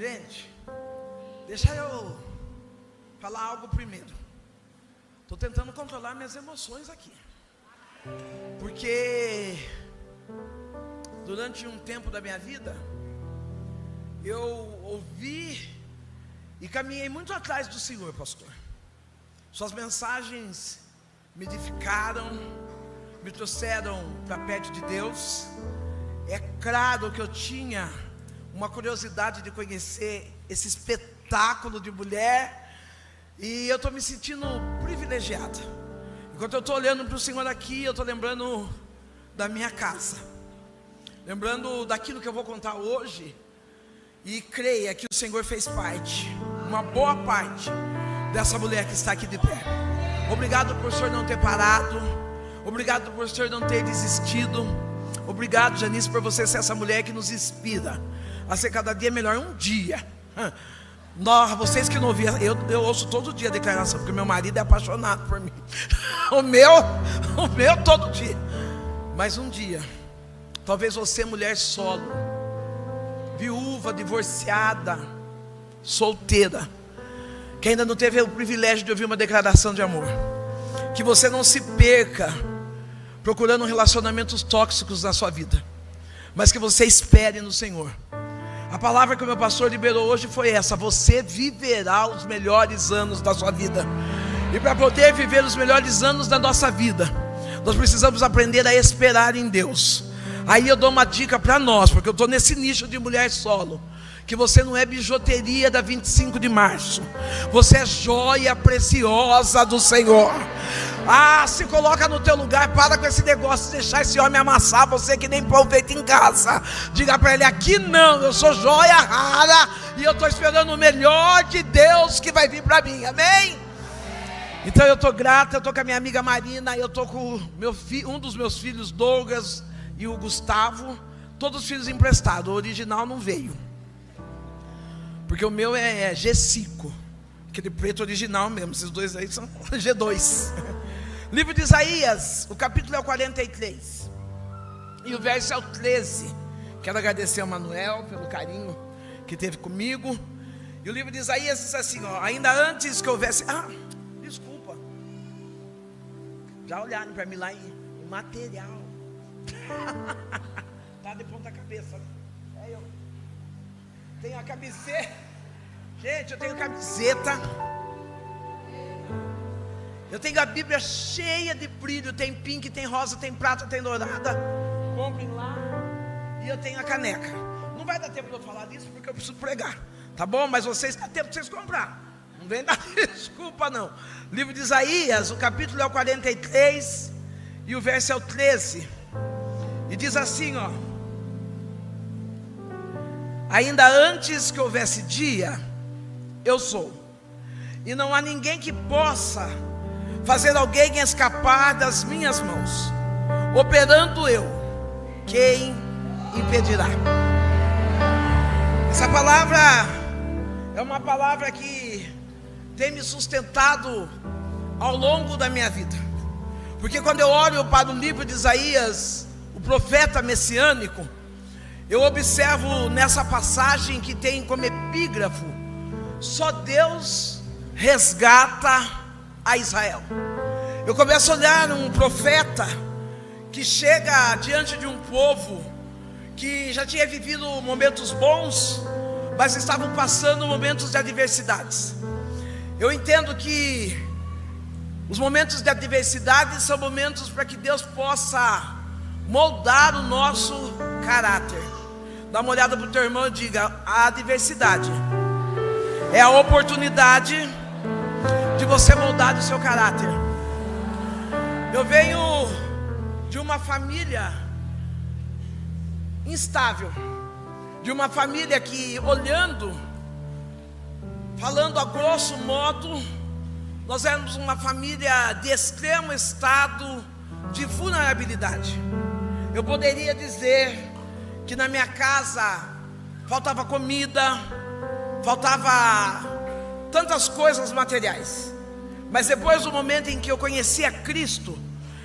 Gente, deixa eu falar algo primeiro. Estou tentando controlar minhas emoções aqui, porque durante um tempo da minha vida eu ouvi e caminhei muito atrás do Senhor, pastor. Suas mensagens me edificaram, me trouxeram para perto de Deus. É claro que eu tinha uma curiosidade de conhecer esse espetáculo de mulher, e eu estou me sentindo privilegiado. Enquanto eu estou olhando para o Senhor aqui, eu estou lembrando da minha casa, lembrando daquilo que eu vou contar hoje. E creia que o Senhor fez parte, uma boa parte, dessa mulher que está aqui de pé. Obrigado por o Senhor não ter parado. Obrigado por o Senhor não ter desistido. Obrigado, Janice, por você ser essa mulher que nos inspira a ser cada dia melhor. Um dia, nós, vocês que não ouviram, eu ouço todo dia a declaração, porque meu marido é apaixonado por mim. O meu todo dia. Mas um dia, talvez você, mulher solo, viúva, divorciada, solteira, que ainda não teve o privilégio de ouvir uma declaração de amor, que você não se perca procurando relacionamentos tóxicos na sua vida, mas que você espere no Senhor. A palavra que o meu pastor liberou hoje foi essa: você viverá os melhores anos da sua vida. E para poder viver os melhores anos da nossa vida, nós precisamos aprender a esperar em Deus. Aí eu dou uma dica para nós, porque eu estou nesse nicho de mulher solo, que você não é bijuteria da 25 de março, você é joia preciosa do Senhor. Se coloca no teu lugar, para com esse negócio de deixar esse homem amassar você que nem pão feito em casa. Diga para ele: aqui não, eu sou joia rara e eu estou esperando o melhor de Deus que vai vir para mim, amém? Então eu estou grata, eu estou com a minha amiga Marina, eu estou com um dos meus filhos, Douglas, e o Gustavo, todos os filhos emprestados. O original não veio, porque o meu é G5, aquele preto original mesmo. Esses dois aí são G2. Livro de Isaías, o capítulo é o 43 e o verso é o 13. Quero agradecer ao Manuel pelo carinho que teve comigo. E o livro de Isaías diz assim, ainda antes que houvesse... desculpa, já olharam para mim lá em material. Tá de ponta cabeça, né? Eu tenho a camiseta. Gente, eu tenho camiseta, eu tenho a Bíblia cheia de brilho. Tem pink, tem rosa, tem prata, tem dourada. Comprem lá. E eu tenho a caneca. Não vai dar tempo de eu falar disso, porque eu preciso pregar, tá bom? Mas vocês, dá tempo de vocês comprar. Não vem dar desculpa não. Livro de Isaías, o capítulo é o 43 e o verso é o 13. E diz assim, ainda antes que houvesse dia, eu sou, e não há ninguém que possa fazer alguém escapar das minhas mãos. Operando eu, quem impedirá? Essa palavra é uma palavra que tem me sustentado ao longo da minha vida, porque quando eu olho para o livro de Isaías, o profeta messiânico, eu observo nessa passagem que tem como epígrafo: só Deus resgata a Israel. Eu começo a olhar um profeta que chega diante de um povo que já tinha vivido momentos bons, mas estavam passando momentos de adversidades. Eu entendo que os momentos de adversidade são momentos para que Deus possa moldar o nosso caráter. Dá uma olhada para o teu irmão e diga: a adversidade é a oportunidade de você moldar o seu caráter. Eu venho de uma família instável, de uma família que, falando a grosso modo, nós éramos uma família de extremo estado de vulnerabilidade. Eu poderia dizer que na minha casa faltava comida, faltava tantas coisas materiais. Mas depois do momento em que eu conheci a Cristo,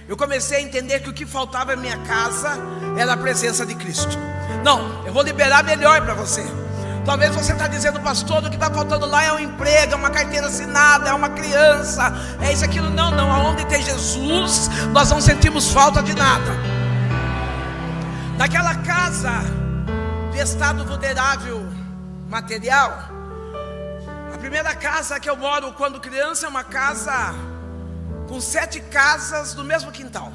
eu comecei a entender que o que faltava em minha casa era a presença de Cristo. Não, eu vou liberar melhor para você. Talvez você está dizendo, pastor, o que está faltando lá é um emprego, é uma carteira assinada, é uma criança, é isso, aquilo. Não, aonde tem Jesus, nós não sentimos falta de nada. Naquela casa de estado vulnerável material, a primeira casa que eu moro quando criança é uma casa com 7 casas no mesmo quintal.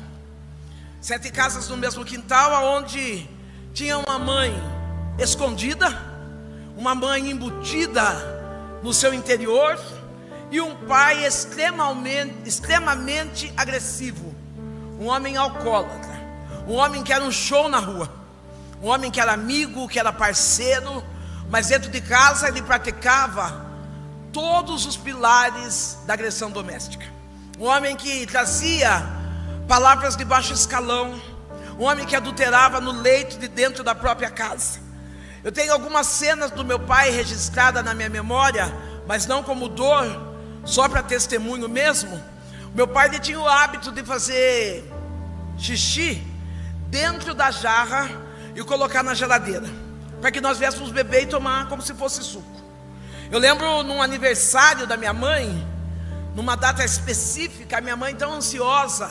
7 casas no mesmo quintal, onde tinha uma mãe escondida, uma mãe embutida no seu interior, e um pai extremamente agressivo, um homem alcoólatra, um homem que era um show na rua, um homem que era amigo, que era parceiro, mas dentro de casa ele praticava todos os pilares da agressão doméstica. Um homem que trazia palavras de baixo escalão, um homem que adulterava no leito de dentro da própria casa. Eu tenho algumas cenas do meu pai registradas na minha memória, mas não como dor, só para testemunho mesmo. Meu pai, ele tinha o hábito de fazer xixi dentro da jarra e colocar na geladeira, para que nós viéssemos beber e tomar como se fosse suco. Eu lembro num aniversário da minha mãe, numa data específica, a minha mãe tão ansiosa,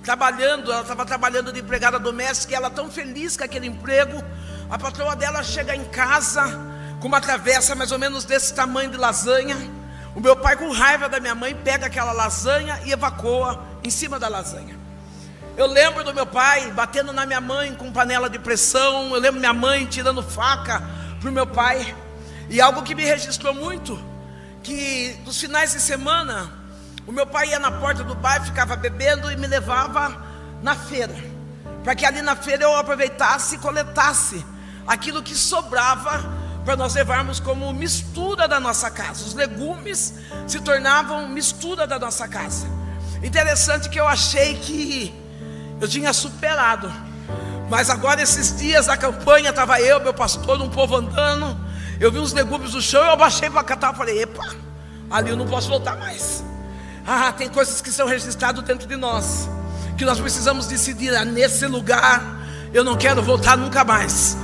trabalhando, ela estava trabalhando de empregada doméstica, e ela tão feliz com aquele emprego. A patroa dela chega em casa com uma travessa mais ou menos desse tamanho de lasanha. O meu pai, com raiva da minha mãe, pega aquela lasanha e evacua em cima da lasanha. Eu lembro do meu pai batendo na minha mãe com panela de pressão. Eu lembro minha mãe tirando faca para o meu pai. E algo que me registrou muito, que nos finais de semana, o meu pai ia na porta do bar, ficava bebendo e me levava na feira, para que ali na feira eu aproveitasse e coletasse aquilo que sobrava, para nós levarmos como mistura da nossa casa. Os legumes se tornavam mistura da nossa casa. Interessante que eu achei que eu tinha superado, mas agora esses dias da campanha, estava eu, meu pastor, um povo andando, eu vi uns legumes no chão, eu abaixei para catar, eu falei, epa, ali eu não posso voltar mais. Tem coisas que são registradas dentro de nós, que nós precisamos decidir, nesse lugar eu não quero voltar nunca mais.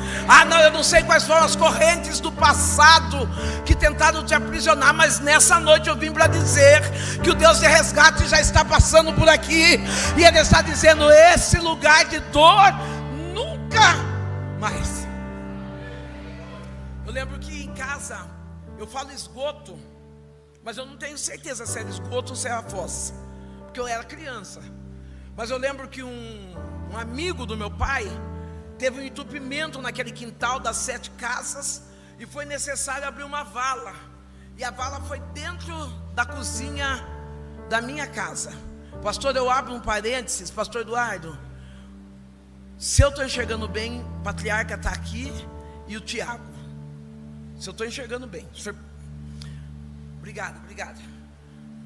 Não, eu não sei quais foram as correntes do passado que tentaram te aprisionar, mas nessa noite eu vim para dizer que o Deus de resgate já está passando por aqui, e Ele está dizendo, esse lugar de dor, nunca mais. Eu lembro que em casa, eu falo esgoto, mas eu não tenho certeza se era esgoto ou se era fossa, porque eu era criança. Mas eu lembro que um amigo do meu pai teve um entupimento naquele quintal das 7 casas, e foi necessário abrir uma vala, e a vala foi dentro da cozinha da minha casa. Pastor, eu abro um parênteses, pastor Eduardo, se eu estou enxergando bem, o patriarca está aqui e o Tiago, se eu estou enxergando bem, senhor... Obrigado.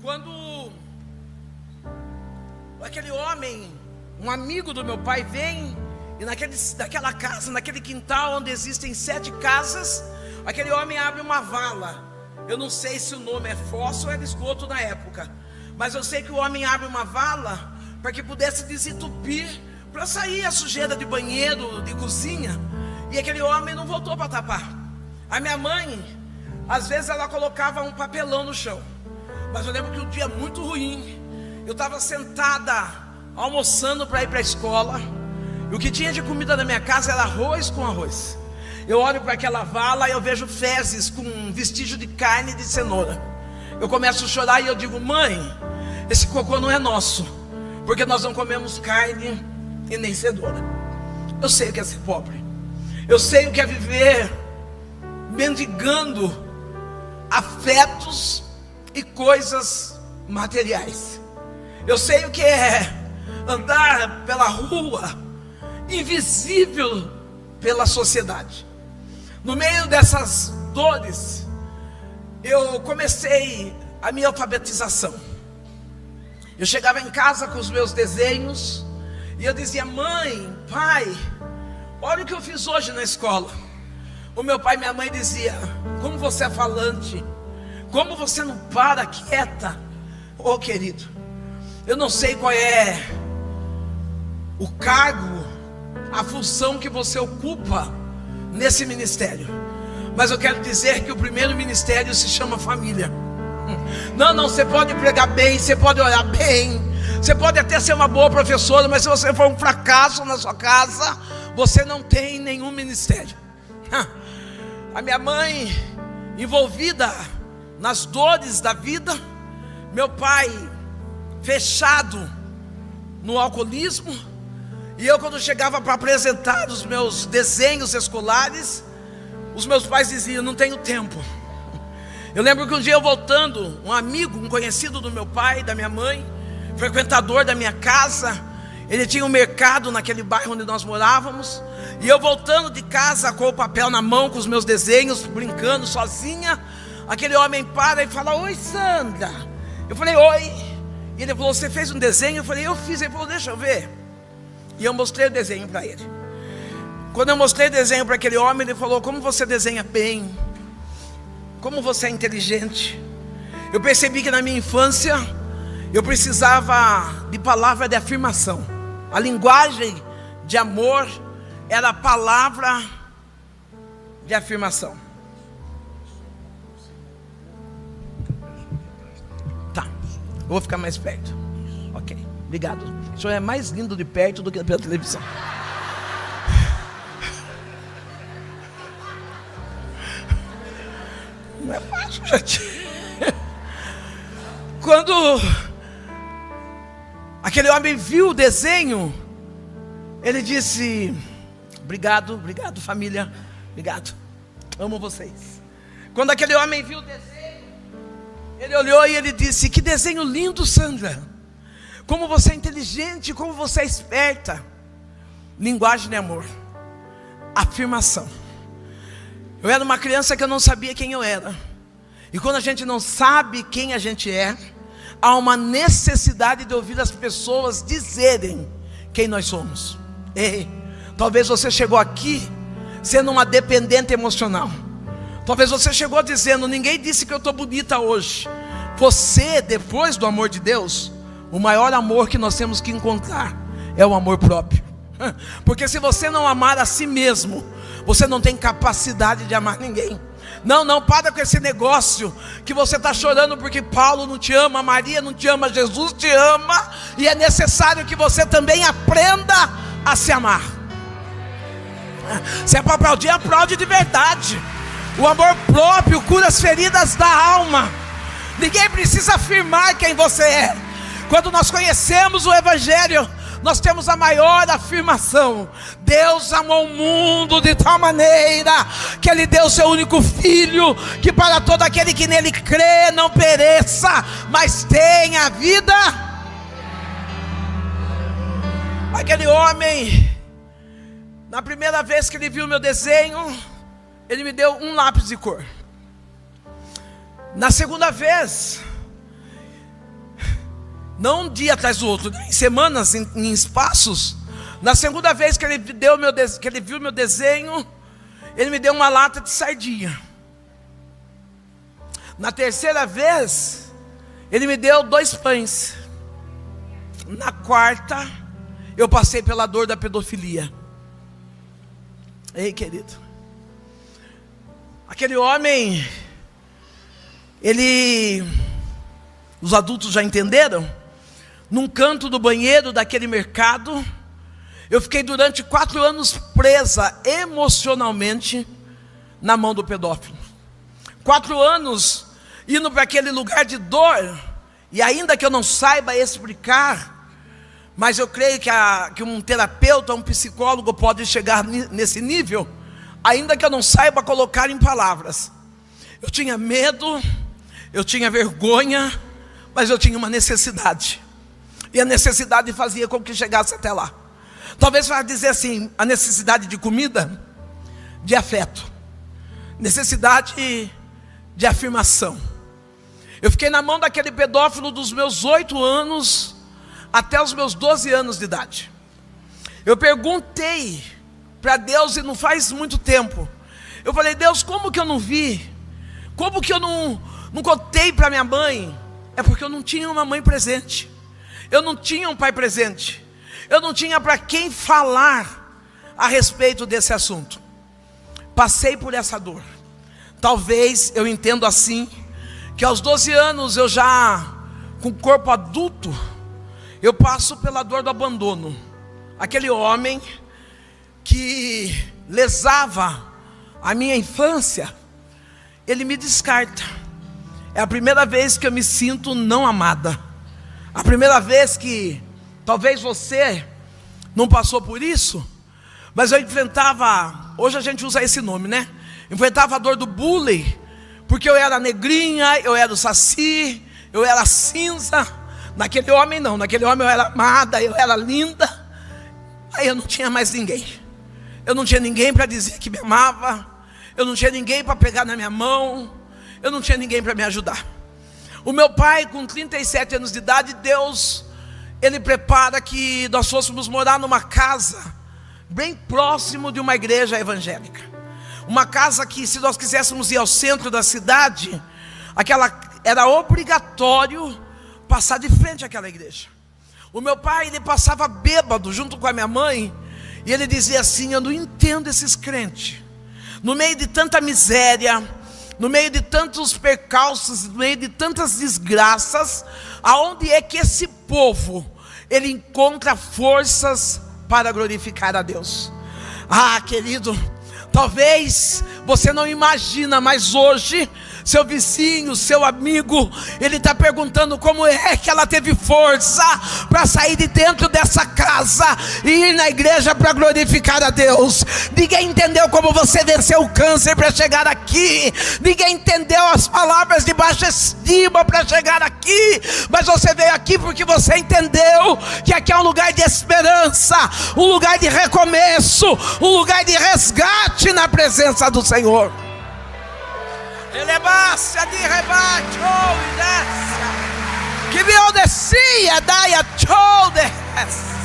Quando aquele homem, um amigo do meu pai, vem, e naquela casa, naquele quintal onde existem 7 casas, aquele homem abre uma vala. Eu não sei se o nome é fossa ou era esgoto na época, mas eu sei que o homem abre uma vala para que pudesse desentupir, para sair a sujeira de banheiro, de cozinha. E aquele homem não voltou para tapar. A minha mãe, às vezes ela colocava um papelão no chão, mas eu lembro que um dia muito ruim, eu estava sentada almoçando para ir para a escola, e o que tinha de comida na minha casa era arroz com arroz. Eu olho para aquela vala e eu vejo fezes com um vestígio de carne e de cenoura. Eu começo a chorar e eu digo, mãe, esse cocô não é nosso, porque nós não comemos carne e nem cenoura. Eu sei o que é ser pobre, eu sei o que é viver mendigando afetos e coisas materiais. Eu sei o que é andar pela rua invisível pela sociedade. No meio dessas dores, eu comecei a minha alfabetização. Eu chegava em casa com os meus desenhos e eu dizia, mãe, pai, olha o que eu fiz hoje na escola. O meu pai e minha mãe diziam, como você é falante, como você não para quieta. Oh, querido, eu não sei qual é o cargo, a função que você ocupa nesse ministério, Mas eu quero dizer que o primeiro ministério se chama família. Não, você pode pregar bem, você pode orar bem, você pode até ser uma boa professora, mas se você for um fracasso na sua casa, você não tem nenhum ministério. A minha mãe envolvida nas dores da vida, meu pai fechado no alcoolismo, e eu, quando chegava para apresentar os meus desenhos escolares, os meus pais diziam: não tenho tempo. Eu lembro que um dia eu voltando, um amigo, um conhecido do meu pai, da minha mãe, frequentador da minha casa, ele tinha um mercado naquele bairro onde nós morávamos, e eu voltando de casa com o papel na mão, com os meus desenhos, brincando sozinha, aquele homem para e fala: oi, Sandra. Eu falei: oi. E ele falou: você fez um desenho? Eu falei: eu fiz. Ele falou: deixa eu ver. E eu mostrei o desenho para ele. Quando eu mostrei o desenho para aquele homem, ele falou: como você desenha bem, como você é inteligente. Eu percebi que na minha infância eu precisava de palavra de afirmação. A linguagem de amor era a palavra de afirmação. Tá, eu vou ficar mais perto. Ok, obrigado. O senhor é mais lindo de perto do que pela televisão. Não é fácil, gente. Quando aquele homem viu o desenho, ele disse: obrigado, família, obrigado, amo vocês. Quando aquele homem viu o desenho, ele olhou e ele disse: que desenho lindo, Sandra. Como você é inteligente, como você é esperta. Linguagem de amor, afirmação. Eu era uma criança que eu não sabia quem eu era. E quando a gente não sabe quem a gente é, há uma necessidade de ouvir as pessoas dizerem quem nós somos. Ei, talvez você chegou aqui sendo uma dependente emocional. Talvez você chegou dizendo: ninguém disse que eu estou bonita hoje. Você, depois do amor de Deus, o maior amor que nós temos que encontrar é o amor próprio. Porque se você não amar a si mesmo, você não tem capacidade de amar ninguém. Não, para com esse negócio que você está chorando porque Paulo não te ama, Maria não te ama, Jesus te ama. E é necessário que você também aprenda a se amar. Se é para aplaudir, aplaude de verdade. O amor próprio cura as feridas da alma. Ninguém precisa afirmar quem você é. Quando nós conhecemos o Evangelho, nós temos a maior afirmação: Deus amou o mundo de tal maneira que Ele deu o seu único Filho, que para todo aquele que nele crê não pereça, mas tenha vida. Aquele homem, na primeira vez que ele viu meu desenho, ele me deu um lápis de cor. Na segunda vez, não um dia atrás do outro, em semanas, em espaços. Na segunda vez que ele viu meu desenho, ele me deu uma lata de sardinha. Na terceira vez, ele me deu 2 pães. Na quarta, eu passei pela dor da pedofilia. Ei, querido, aquele homem, os adultos já entenderam? Num canto do banheiro daquele mercado, eu fiquei durante 4 anos presa emocionalmente na mão do pedófilo. 4 anos indo para aquele lugar de dor. E ainda que eu não saiba explicar, mas eu creio que um terapeuta, um psicólogo pode chegar nesse nível, ainda que eu não saiba colocar em palavras. Eu tinha medo, eu tinha vergonha, mas eu tinha uma necessidade. E a necessidade fazia com que chegasse até lá. Talvez vá dizer assim: a necessidade de comida, de afeto, necessidade de afirmação. Eu fiquei na mão daquele pedófilo dos meus 8 anos até os meus 12 anos de idade. Eu perguntei para Deus, e não faz muito tempo, eu falei: Deus, como que eu não vi? Como que eu não contei para minha mãe? É porque eu não tinha uma mãe presente, eu não tinha um pai presente, eu não tinha para quem falar a respeito desse assunto. Passei por essa dor, talvez eu entendo assim, que aos 12 anos eu já, com corpo adulto, eu passo pela dor do abandono. Aquele homem que lesava a minha infância, ele me descarta. É a primeira vez que eu me sinto não amada. A primeira vez que, talvez você não passou por isso, mas eu enfrentava, hoje a gente usa esse nome, né? Enfrentava a dor do bullying, porque eu era negrinha, eu era o saci, eu era cinza. Naquele homem não, naquele homem eu era amada, eu era linda. Aí eu não tinha mais ninguém. Eu não tinha ninguém para dizer que me amava. Eu não tinha ninguém para pegar na minha mão. Eu não tinha ninguém para me ajudar. O meu pai, com 37 anos de idade, Deus, Ele prepara que nós fôssemos morar numa casa bem próximo de uma igreja evangélica. Uma casa que, se nós quiséssemos ir ao centro da cidade, era obrigatório passar de frente àquela igreja. O meu pai, ele passava bêbado junto com a minha mãe, e ele dizia assim: eu não entendo esses crentes, no meio de tanta miséria, no meio de tantos percalços, no meio de tantas desgraças, aonde é que esse povo, ele encontra forças para glorificar a Deus? Ah, querido, talvez você não imagina, mas hoje seu vizinho, seu amigo, ele está perguntando como é que ela teve força para sair de dentro dessa casa e ir na igreja para glorificar a Deus. Ninguém entendeu como você venceu o câncer para chegar aqui. Ninguém entendeu as palavras de baixa estima para chegar aqui. Mas você veio aqui porque você entendeu que aqui é um lugar de esperança, um lugar de recomeço, um lugar de resgate na presença do Senhor. Elebaça de rebate, oh, desce. Que me odecia, daia, show, desce.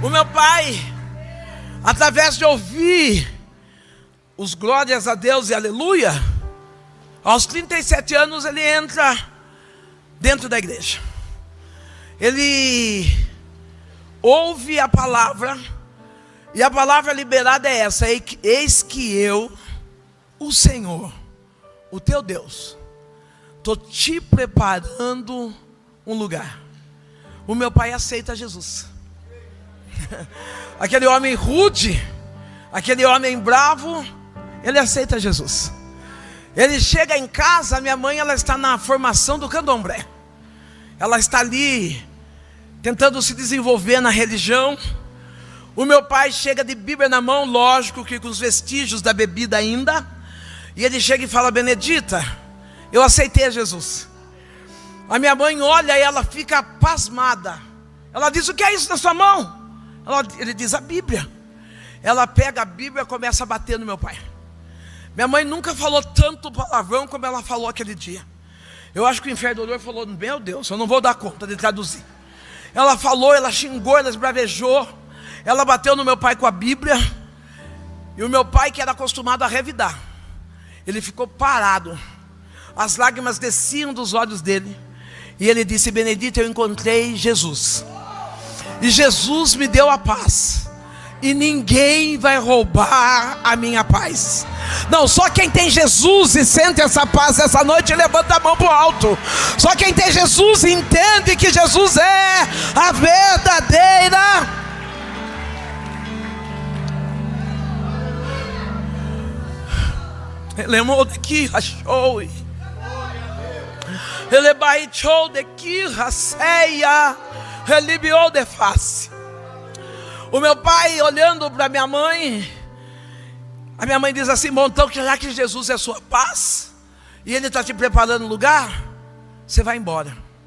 O meu pai, através de ouvir os glórias a Deus e aleluia, aos 37 anos ele entra dentro da igreja. Ele ouve a palavra. E a palavra liberada é essa: eis que eu, o Senhor, o teu Deus, estou te preparando um lugar. O meu pai aceita Jesus. Aquele homem rude, aquele homem bravo, ele aceita Jesus. Ele chega em casa, a minha mãe, ela está na formação do candomblé. Ela está ali, tentando se desenvolver na religião. O meu pai chega de Bíblia na mão, lógico que com os vestígios da bebida ainda. E ele chega e fala: Benedita, eu aceitei Jesus. A minha mãe olha e ela fica pasmada. Ela diz: o que é isso na sua mão? Ele diz: a Bíblia. Ela pega a Bíblia e começa a bater no meu pai. Minha mãe nunca falou tanto palavrão como ela falou aquele dia. Eu acho que o inferno falou: meu Deus, eu não vou dar conta de traduzir. Ela falou, ela xingou, ela esbravejou. Ela bateu no meu pai com a Bíblia. E o meu pai, que era acostumado a revidar, ele ficou parado. As lágrimas desciam dos olhos dele. E ele disse: Benedita, eu encontrei Jesus. E Jesus me deu a paz. E ninguém vai roubar a minha paz. Não, só quem tem Jesus e sente essa paz essa noite, levanta a mão para o alto. Só quem tem Jesus e entende que Jesus é a verdadeira. Ele amou daqui, achou. Ele baixou daqui, raceia. Ele viu de face. O meu pai olhando para minha mãe, a minha mãe diz assim: bom, então já que Jesus é sua paz e Ele está te preparando um lugar, você vai embora.